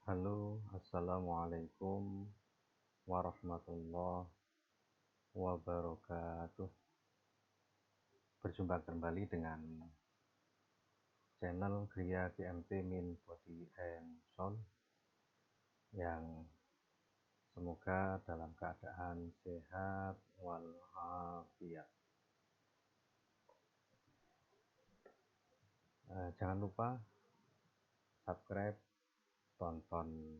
Halo, assalamualaikum warahmatullahi wabarakatuh. Berjumpa kembali dengan channel Gria GMT Min Body and Soul yang semoga dalam keadaan sehat walafiat. Jangan lupa subscribe, tonton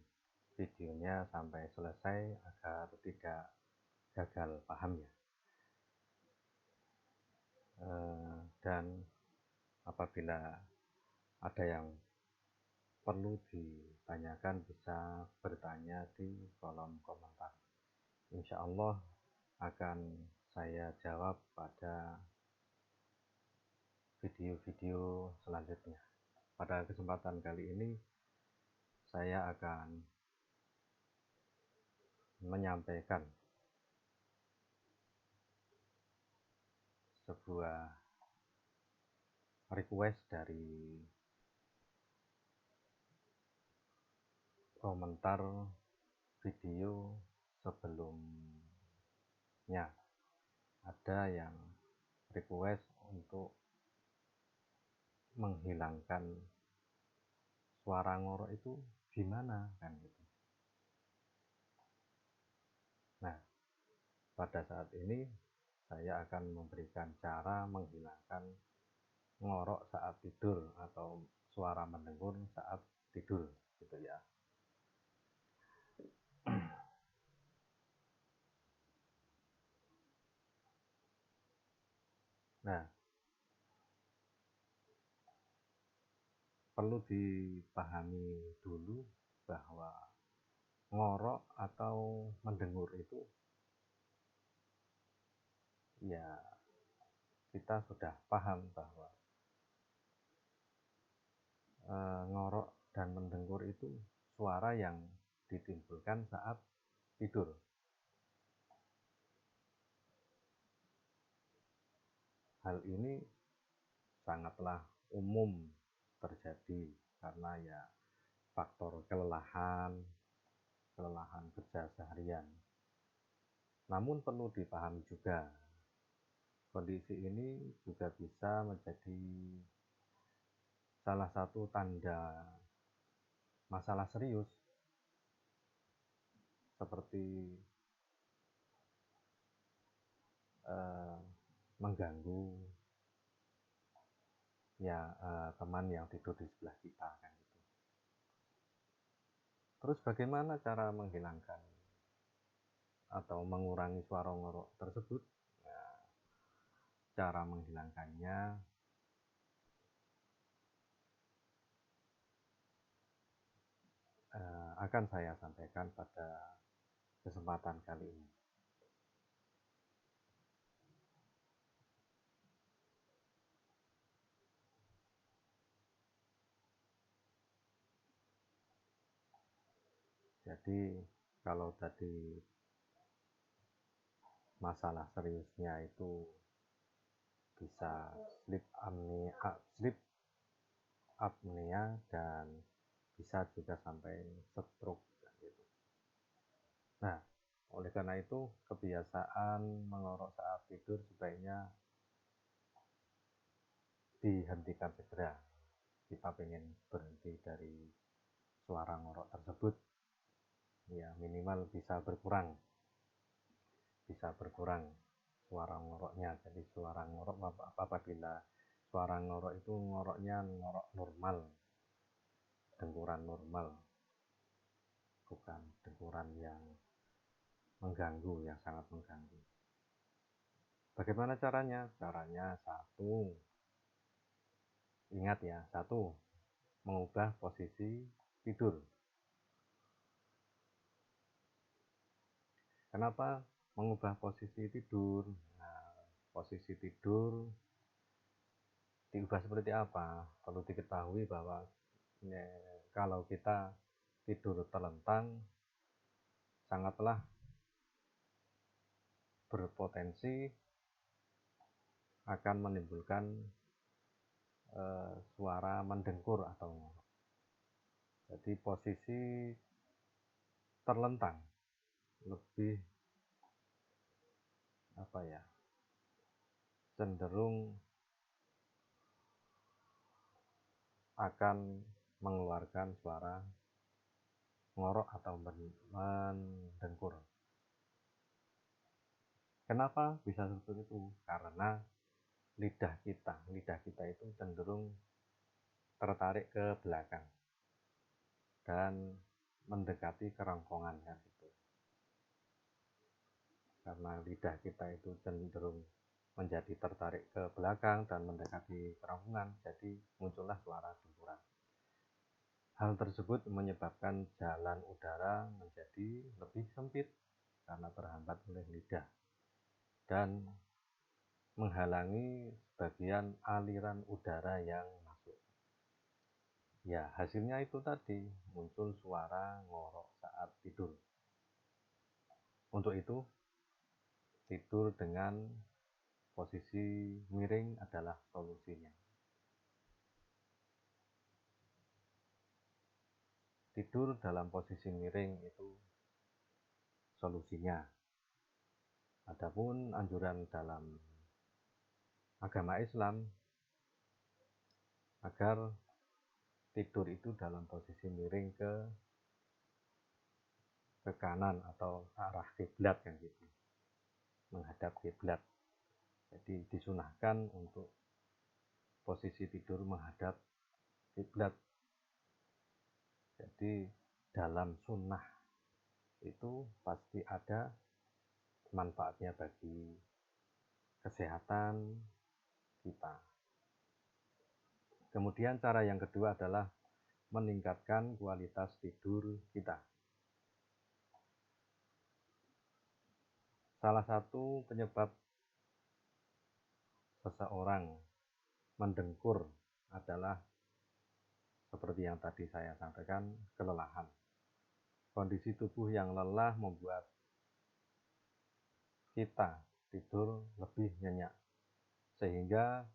videonya sampai selesai agar tidak gagal paham ya. Dan apabila ada yang perlu ditanyakan bisa bertanya di kolom komentar. Insya Allah akan saya jawab pada video-video selanjutnya. Pada kesempatan kali ini saya akan menyampaikan sebuah request dari komentar video sebelumnya. Ada yang request untuk menghilangkan suara ngorok itu gimana kan gitu. Nah, pada saat ini saya akan memberikan cara menghilangkan ngorok saat tidur atau suara mendengur saat tidur gitu ya. Nah, perlu dipahami dulu bahwa ngorok atau mendengur itu ya kita sudah paham bahwa ngorok dan mendengur itu suara yang ditimbulkan saat tidur. Hal ini sangatlah umum terjadi karena ya faktor kelelahan kerja seharian. Namun perlu dipahami juga, kondisi ini juga bisa menjadi salah satu tanda masalah serius seperti mengganggu ya teman yang tidur di sebelah kita kan gitu. Terus bagaimana cara menghilangkan atau mengurangi suara ngorok tersebut? Nah, cara menghilangkannya akan saya sampaikan pada kesempatan kali ini. Jadi kalau tadi masalah seriusnya itu bisa sleep apnea dan bisa juga sampai stroke gitu. Nah, oleh karena itu kebiasaan mengorok saat tidur sebaiknya dihentikan segera. Kita pengen berhenti dari suara ngorok tersebut, ya minimal bisa berkurang suara ngoroknya. Jadi suara ngorok apabila suara ngorok itu ngoroknya ngorok normal, denguran normal, bukan denguran yang mengganggu, yang sangat mengganggu. Bagaimana caranya? Caranya ingat ya, mengubah posisi tidur. Kenapa mengubah posisi tidur? Nah, posisi tidur diubah seperti apa? Perlu diketahui bahwa kalau kita tidur terlentang sangatlah berpotensi akan menimbulkan suara mendengkur atau ngorok. Jadi di posisi terlentang, lebih cenderung akan mengeluarkan suara ngorok atau mendengkur. Kenapa bisa seperti itu? Karena lidah kita itu cenderung tertarik ke belakang dan mendekati kerongkongan kan gitu. Karena lidah kita itu cenderung menjadi tertarik ke belakang dan mendekati kerongkongan, jadi muncullah suara denturan. Hal tersebut menyebabkan jalan udara menjadi lebih sempit karena terhambat oleh lidah dan menghalangi bagian aliran udara yang masuk. Ya, hasilnya itu tadi, muncul suara ngorok saat tidur. Untuk itu, tidur dengan posisi miring adalah solusinya. Tidur dalam posisi miring itu solusinya. Adapun anjuran dalam agama Islam agar tidur itu dalam posisi miring ke kanan atau arah kiblat kan gitu, menghadap kiblat. Jadi disunahkan untuk posisi tidur menghadap kiblat. Jadi dalam sunnah itu pasti ada manfaatnya bagi kesehatan kita. Kemudian cara yang kedua adalah meningkatkan kualitas tidur kita. Salah satu penyebab seseorang mendengkur adalah seperti yang tadi saya sampaikan, kelelahan. Kondisi tubuh yang lelah membuat kita tidur lebih nyenyak, sehingga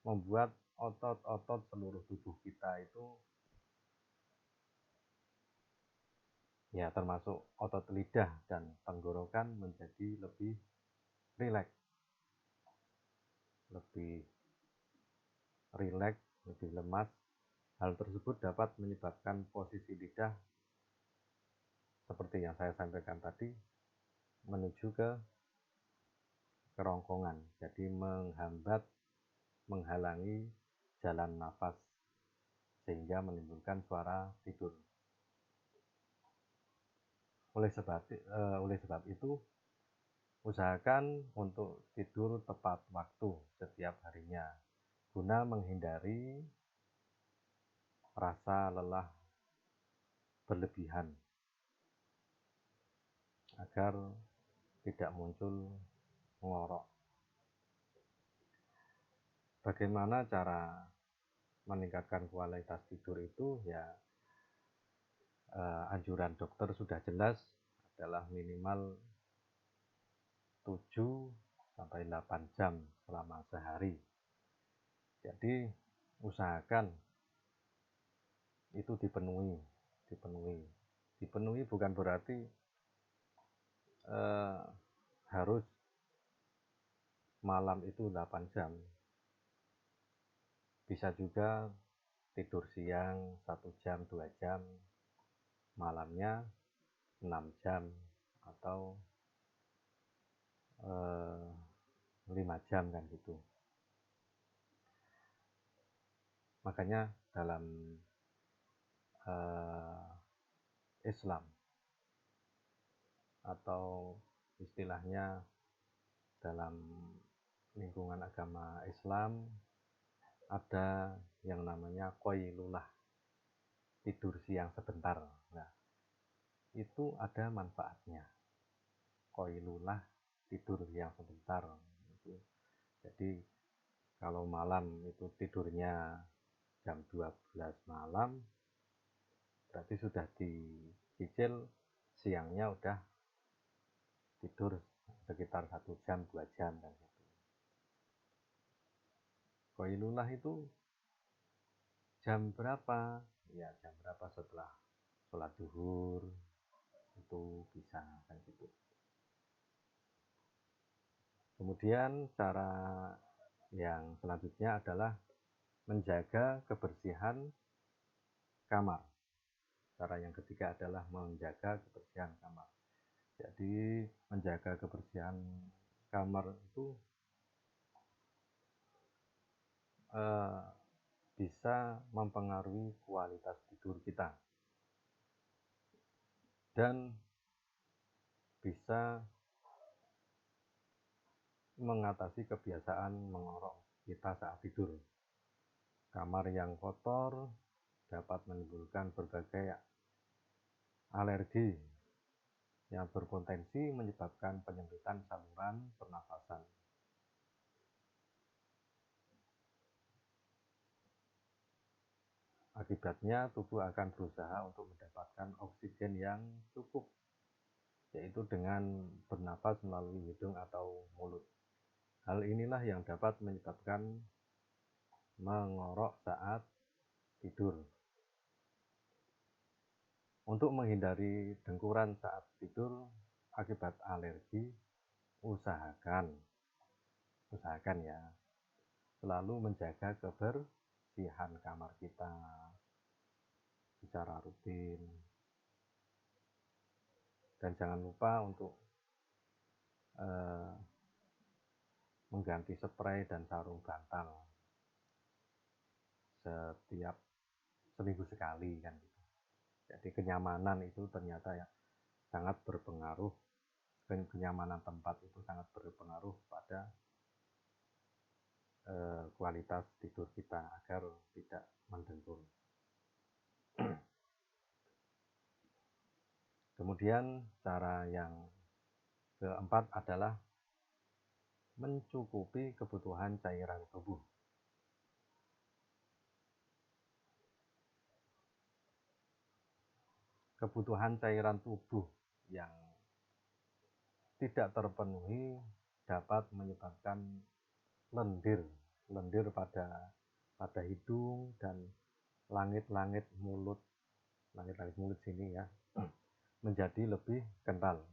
membuat otot-otot seluruh tubuh kita itu, ya termasuk otot lidah dan tenggorokan, menjadi lebih rileks, lebih lemas. Hal tersebut dapat menyebabkan posisi lidah seperti yang saya sampaikan tadi menuju ke kerongkongan, jadi menghalangi jalan nafas sehingga menimbulkan suara tidur. Oleh sebab itu, usahakan untuk tidur tepat waktu setiap harinya guna menghindari rasa lelah berlebihan agar tidak muncul ngorok. Bagaimana cara meningkatkan kualitas tidur itu? Ya, anjuran dokter sudah jelas, adalah minimal 7 sampai 8 jam selama sehari. Jadi usahakan itu dipenuhi. Dipenuhi bukan berarti harus malam itu 8 jam. Bisa juga tidur siang 1 jam, 2 jam, malamnya 6 jam atau 5 jam kan gitu. Makanya dalam Islam, atau istilahnya dalam lingkungan agama Islam, ada yang namanya qailulah, tidur siang sebentar. Nah, itu ada manfaatnya. Qailulah, tidur siang sebentar. Jadi kalau malam itu tidurnya jam 12 malam, berarti sudah dicicil siangnya udah tidur sekitar 1 jam, 2 jam kan gitu. Qailulah itu jam berapa? ya jam berapa setelah sholat zuhur itu bisa kan gitu. Kemudian cara yang selanjutnya adalah menjaga kebersihan kamar. Cara yang ketiga adalah menjaga kebersihan kamar. Jadi menjaga kebersihan kamar itu bisa mempengaruhi kualitas tidur kita dan bisa mengatasi kebiasaan mengorok kita saat tidur. Kamar yang kotor dapat menimbulkan berbagai alergi yang berpotensi menyebabkan penyempitan saluran pernafasan. Akibatnya, tubuh akan berusaha untuk mendapatkan oksigen yang cukup, yaitu dengan bernapas melalui hidung atau mulut. Hal inilah yang dapat menyebabkan mengorok saat tidur. Untuk menghindari dengkuran saat tidur akibat alergi, usahakan ya selalu menjaga kebersihan kamar kita secara rutin, dan jangan lupa untuk mengganti spray dan sarung bantal setiap seminggu sekali kan gitu. Jadi kenyamanan itu ternyata ya sangat berpengaruh, kenyamanan tempat itu sangat berpengaruh pada kualitas tidur kita agar tidak mendengkur. Kemudian cara yang keempat adalah mencukupi kebutuhan cairan tubuh. Kebutuhan cairan tubuh yang tidak terpenuhi dapat menyebabkan lendir pada hidung dan langit-langit mulut sini ya menjadi lebih kental,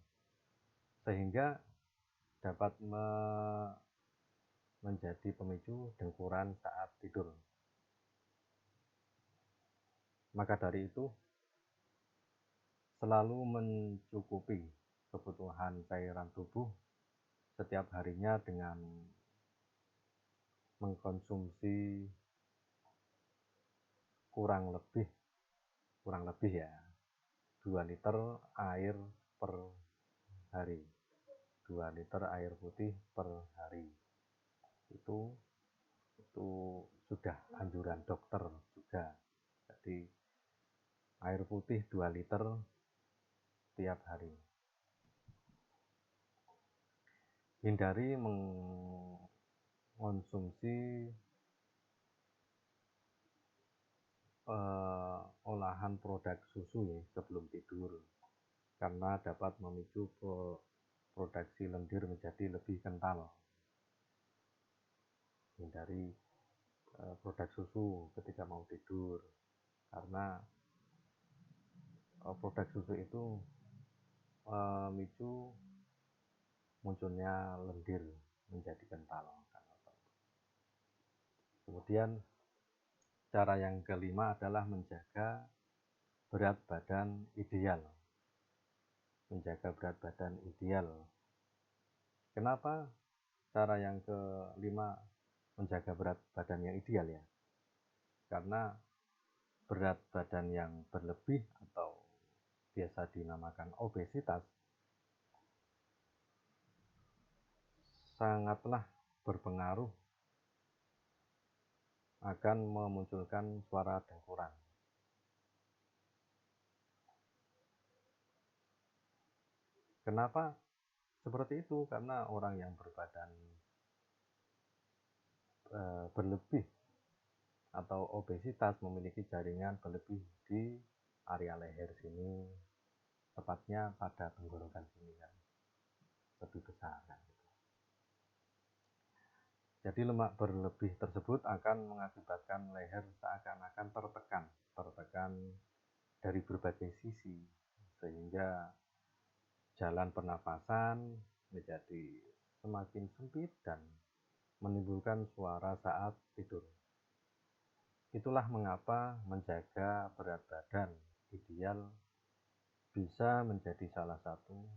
sehingga dapat menjadi pemicu dengkuran saat tidur. Maka dari itu, selalu mencukupi kebutuhan cairan tubuh setiap harinya dengan mengkonsumsi kurang lebih ya 2 liter air per hari, 2 liter air putih per hari. Itu sudah anjuran dokter juga. Jadi air putih 2 liter tiap hari. Hindari mengonsumsi olahan produk susu ya sebelum tidur, karena dapat memicu produksi lendir menjadi lebih kental. Hindari produk susu ketika mau tidur, karena produk susu itu memicu munculnya lendir menjadi kental. Kemudian cara yang kelima adalah menjaga berat badan ideal. Menjaga berat badan ideal. Kenapa cara yang kelima menjaga berat badan yang ideal ya? Karena berat badan yang berlebih atau biasa dinamakan obesitas sangatlah berpengaruh akan memunculkan suara dengkuran. Kenapa seperti itu? Karena orang yang berbadan berlebih atau obesitas memiliki jaringan berlebih di area leher sini, tepatnya pada tenggorokan sini kan lebih besar kan. Jadi lemak berlebih tersebut akan mengakibatkan leher seakan-akan tertekan dari berbagai sisi, sehingga jalan pernapasan menjadi semakin sempit dan menimbulkan suara saat tidur. Itulah mengapa menjaga berat badan ideal bisa menjadi salah satu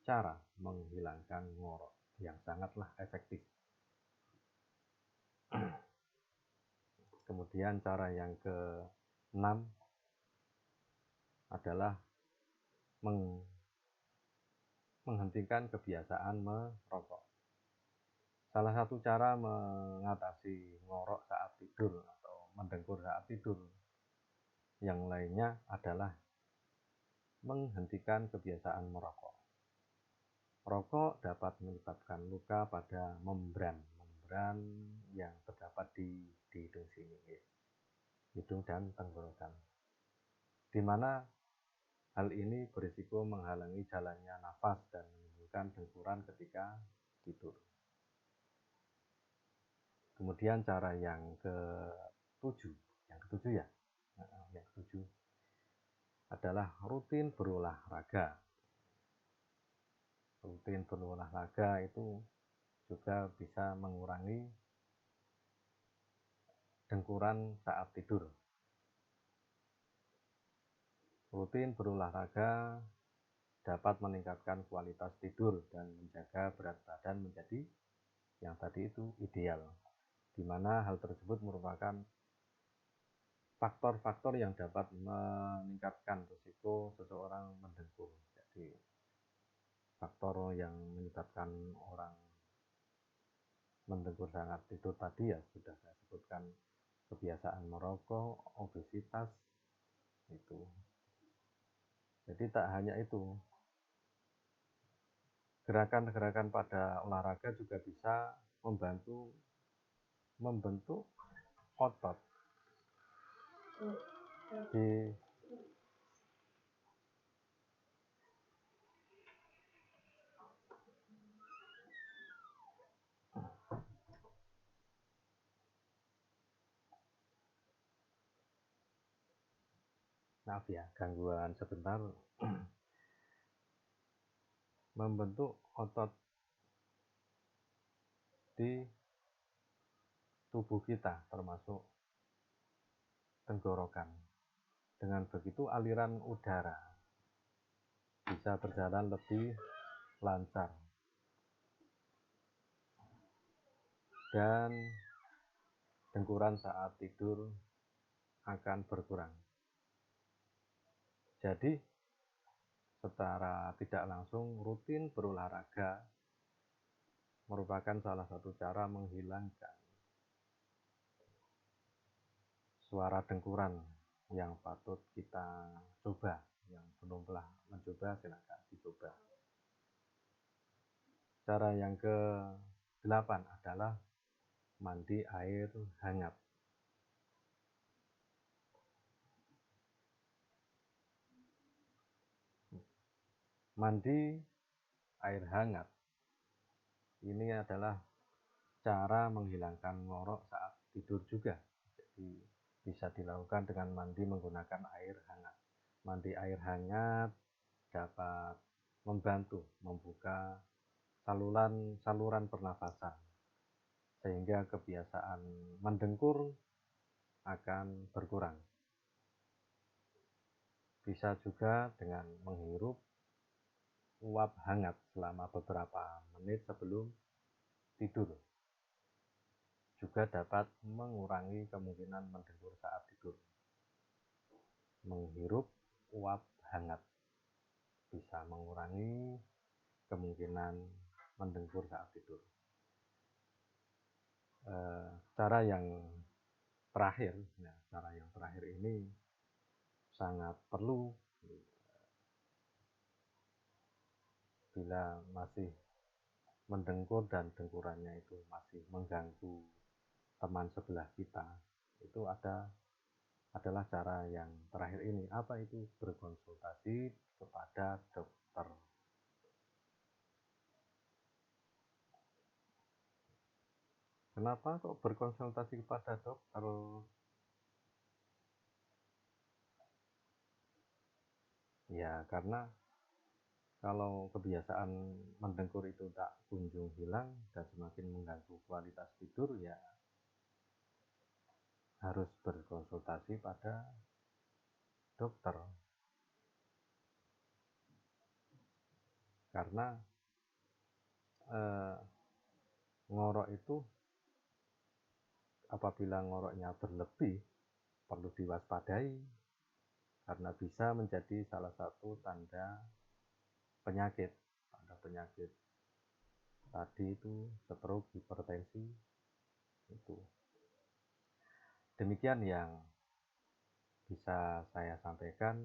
cara menghilangkan ngorok yang sangatlah efektif. Kemudian cara yang ke-6 adalah menghentikan kebiasaan merokok. Salah satu cara mengatasi ngorok saat tidur atau mendengkur saat tidur yang lainnya adalah menghentikan kebiasaan merokok. Rokok dapat menyebabkan luka pada membran yang terdapat di hidung sini, hidung dan tenggorokan, di mana hal ini berisiko menghalangi jalannya nafas dan menimbulkan dengkuran ketika tidur. Kemudian cara yang ketujuh adalah rutin berolahraga. Rutin berolahraga itu juga bisa mengurangi dengkuran saat tidur. Rutin berolahraga dapat meningkatkan kualitas tidur dan menjaga berat badan menjadi yang tadi itu ideal, di mana hal tersebut merupakan faktor-faktor yang dapat meningkatkan risiko seseorang mendengkur. Jadi faktor yang menyebabkan orang mendengkur saat tidur tadi ya sudah saya sebutkan, kebiasaan merokok, obesitas itu. Jadi tak hanya itu, gerakan-gerakan pada olahraga juga bisa membantu membentuk otot di maaf ya gangguan sebentar. Membentuk otot di tubuh kita termasuk tenggorokan. Dengan begitu aliran udara bisa berjalan lebih lancar dan dengkuran saat tidur akan berkurang. Jadi secara tidak langsung rutin berolahraga merupakan salah satu cara menghilangkan suara dengkuran yang patut kita coba. Yang belum pernah mencoba silakan dicoba. Cara yang ke-8 adalah mandi air hangat. Mandi air hangat ini adalah cara menghilangkan ngorok saat tidur juga. Jadi bisa dilakukan dengan mandi menggunakan air hangat. Mandi air hangat dapat membantu membuka saluran pernafasan, sehingga kebiasaan mendengkur akan berkurang. Bisa juga dengan menghirup uap hangat selama beberapa menit sebelum tidur. Juga dapat mengurangi kemungkinan mendengkur saat tidur. Menghirup uap hangat bisa mengurangi kemungkinan mendengkur saat tidur. Cara yang terakhir ini sangat perlu bila masih mendengkur dan dengkurannya itu masih mengganggu teman sebelah kita. Itu adalah cara yang terakhir ini. Apa itu? Berkonsultasi kepada dokter. Kenapa kok berkonsultasi kepada dokter? Ya, karena kalau kebiasaan mendengkur itu tak kunjung hilang dan semakin mengganggu kualitas tidur, ya harus berkonsultasi pada dokter. Karena eh, ngorok itu apabila ngoroknya berlebih perlu diwaspadai karena bisa menjadi salah satu tanda penyakit. Tanda penyakit tadi itu stroke, hipertensi itu. Demikian yang bisa saya sampaikan.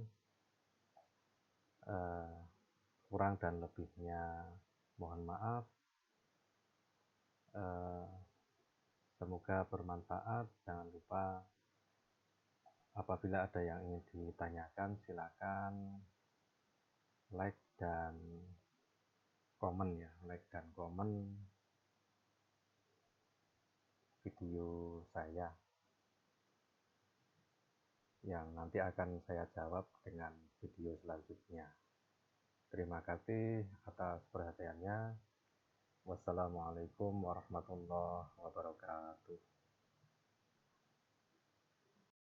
Kurang dan lebihnya mohon maaf. Semoga bermanfaat. Jangan lupa apabila ada yang ingin ditanyakan silakan like dan komen ya, like dan komen video saya yang nanti akan saya jawab dengan video selanjutnya. Terima kasih atas perhatiannya. Wassalamualaikum warahmatullahi wabarakatuh.